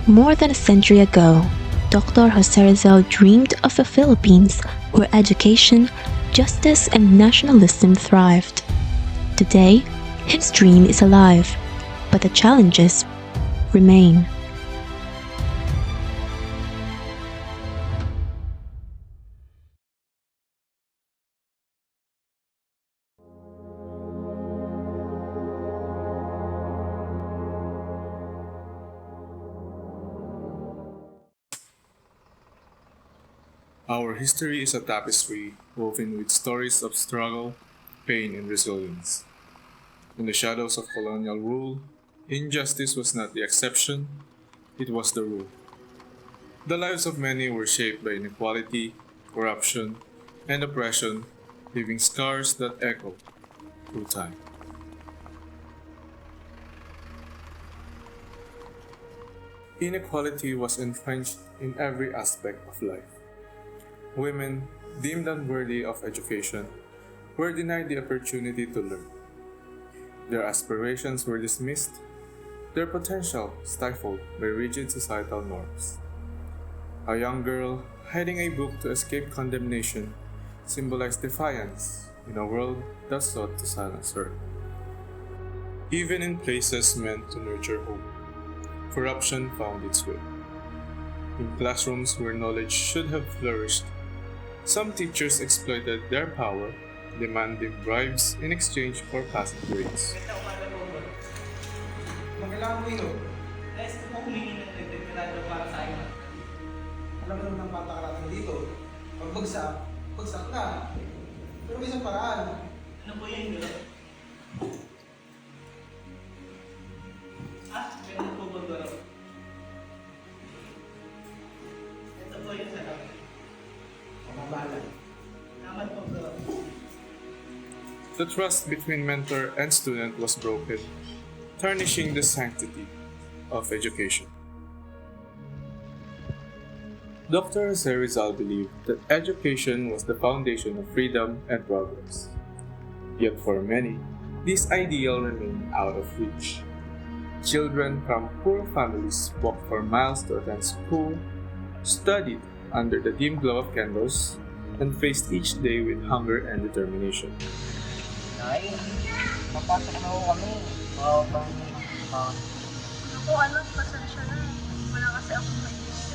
More than a century ago, Dr. Jose Rizal dreamed of a Philippines where education, justice, and nationalism thrived. Today, his dream is alive, but the challenges remain. Our history is a tapestry woven with stories of struggle, pain, and resilience. In the shadows of colonial rule, injustice was not the exception, it was the rule. The lives of many were shaped by inequality, corruption, and oppression, leaving scars that echo through time. Inequality was entrenched in every aspect of life. Women, deemed unworthy of education, were denied the opportunity to learn. Their aspirations were dismissed, their potential stifled by rigid societal norms. A young girl hiding a book to escape condemnation symbolized defiance in a world that sought to silence her. Even in places meant to nurture hope, corruption found its way. In classrooms where knowledge should have flourished, some teachers exploited their power, demanding bribes in exchange for passing grades. Kailangan mo yun. Guys, kung mo humingi ng dagdag para sa akin. Alam mo naman ang patakaran dito. Pag bagsak na. Pero may isang paraan. Ano po yun, girl? Ganun po ba, girl? Ito po yung sarap. Pamabalan. Naman po, girl. The trust between mentor and student was broken, tarnishing the sanctity of education. Dr. Jose Rizal believed that education was the foundation of freedom and progress. Yet for many, this ideal remained out of reach. Children from poor families walked for miles to attend school, studied under the dim glow of candles, and faced each day with hunger and determination. Ay, papasok na ho kami. Ako, pasensya na eh. Wala kasi akong kaibigan.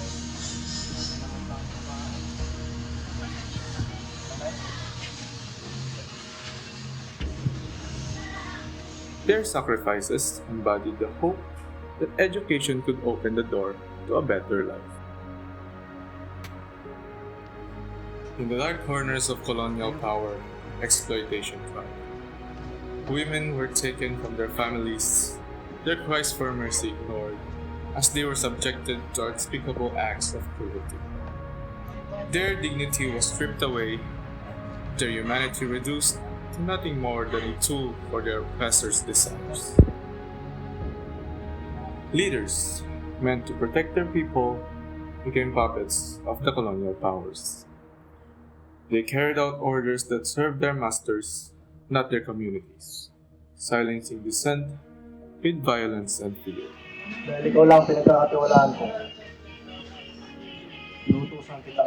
Their sacrifices embodied the hope that education could open the door to a better life. In the dark corners of colonial power, exploitation thrived. Women were taken from their families, their cries for mercy ignored, as they were subjected to unspeakable acts of cruelty. Their dignity was stripped away, their humanity reduced to nothing more than a tool for their oppressors' desires. Leaders, meant to protect their people, became puppets of the colonial powers. They carried out orders that served their masters, not their communities, silencing dissent with violence and fear. Dahil ikaw lang pinagkakatiwalaan ko. Iutusan kita.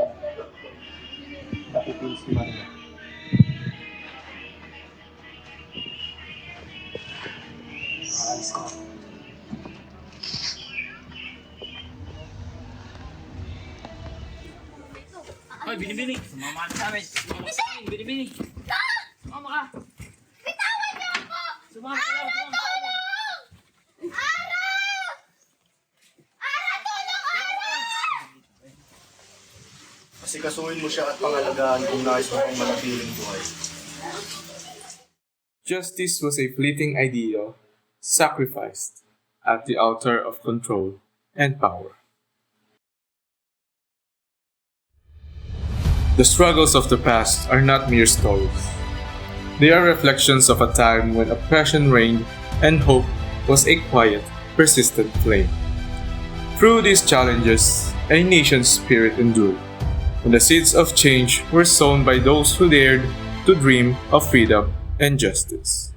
Dakitin si Maria. Aalis ka. Hoy, binibini! Sumama ka sa amin! Binibini! Sumama ka! Bitawan niyo ako! Sumama ka lang! Sumama ka lang! Ara! Ara, tulong Ara! Asikasuhin mo siya at pangalagaan kung nais mo pang manatiling buhay. Justice was a fleeting ideal, sacrificed at the altar of control and power. The struggles of the past are not mere stories. They are reflections of a time when oppression reigned and hope was a quiet, persistent flame. Through these challenges, a nation's spirit endured, and the seeds of change were sown by those who dared to dream of freedom and justice.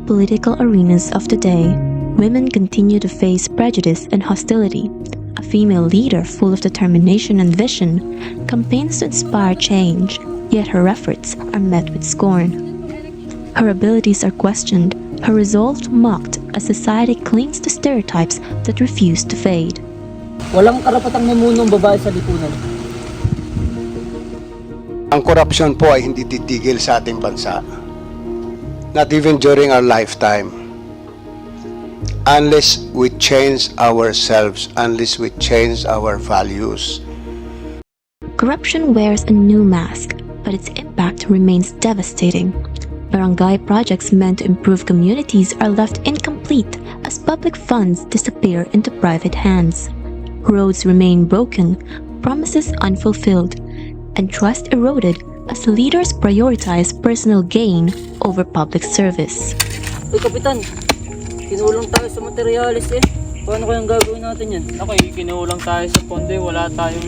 political arenas of today, women continue to face prejudice and hostility. A female leader full of determination and vision campaigns to inspire change, yet her efforts are met with scorn. Her abilities are questioned, her resolve mocked as society clings to stereotypes that refuse to fade. Walang karapatang mamunong babae sa lipunan. Ang korupsyon po ay hindi titigil sa ating bansa. Not even during our lifetime. Unless we change ourselves, unless we change our values. Corruption wears a new mask, but its impact remains devastating. Barangay projects meant to improve communities are left incomplete as public funds disappear into private hands. Roads remain broken, promises unfulfilled, and trust eroded as leaders prioritize personal gain over public service. Uy, Kapitan, kinulang tayo sa materyales eh. Paano kayang gagawin natin yan? Okay, kinulang tayo sa ponde, wala tayong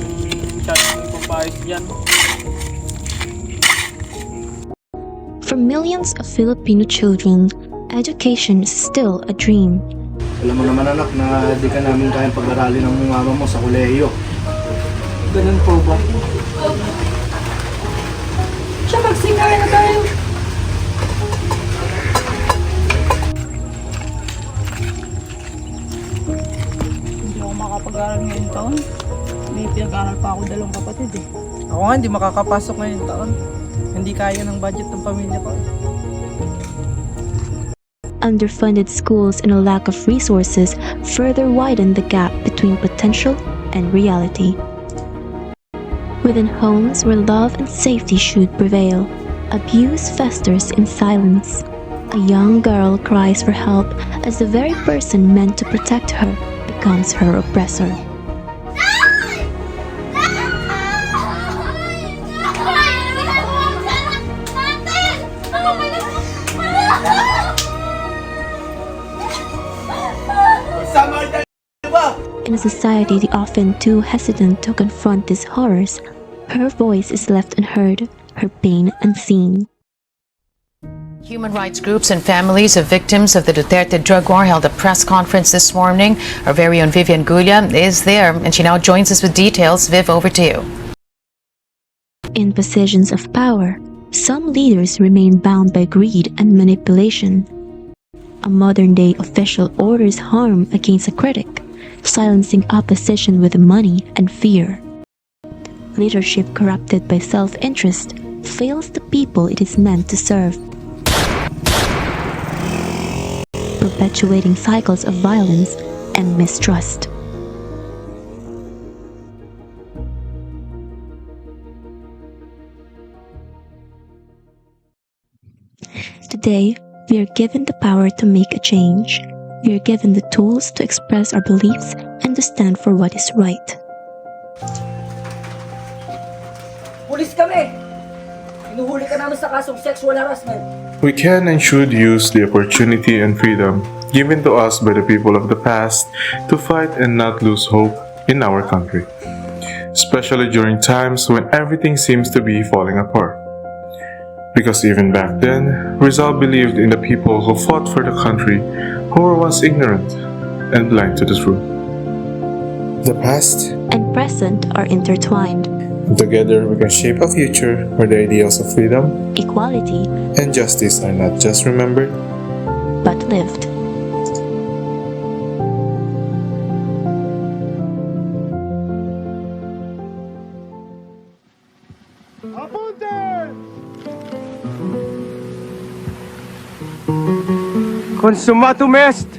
masyadong ipapayos dyan. For millions of Filipino children, education is still a dream. Alam mo naman anak na di ka namin kayang pag-aralin ng mama mo sa kolehiyo. Ganun po ba? Siya, magsingay na tayo! Hindi ako makapag-aral ngayong taon. May pinag-aral pa ako 2 kapatid eh. Ako nga, hindi makakapasok ngayong taon. Hindi kaya ng budget ng pamilya ko. Underfunded schools and a lack of resources further widen the gap between potential and reality. Within homes where love and safety should prevail, abuse festers in silence. A young girl cries for help as the very person meant to protect her becomes her oppressor. In a society often too hesitant to confront these horrors, her voice is left unheard, her pain unseen. Human rights groups and families of victims of the Duterte drug war held a press conference this morning. Our very own Vivian Gulia is there, and she now joins us with details. Viv, over to you. In positions of power, some leaders remain bound by greed and manipulation. A modern-day official orders harm against a critic, silencing opposition with money and fear. Leadership corrupted by self-interest fails the people it is meant to serve, perpetuating cycles of violence and mistrust. Today, we are given the power to make a change. We are given the tools to express our beliefs and to stand for what is right. Pulis kami! Inuhuli ka namin sa kasong sexual harassment. We can and should use the opportunity and freedom given to us by the people of the past to fight and not lose hope in our country, especially during times when everything seems to be falling apart. Because even back then, Rizal believed in the people who fought for the country who were once ignorant and blind to the truth. The past And present are intertwined. together we can shape a future where the ideals of freedom Equality, and justice are not just remembered, but lived. Consumatum est!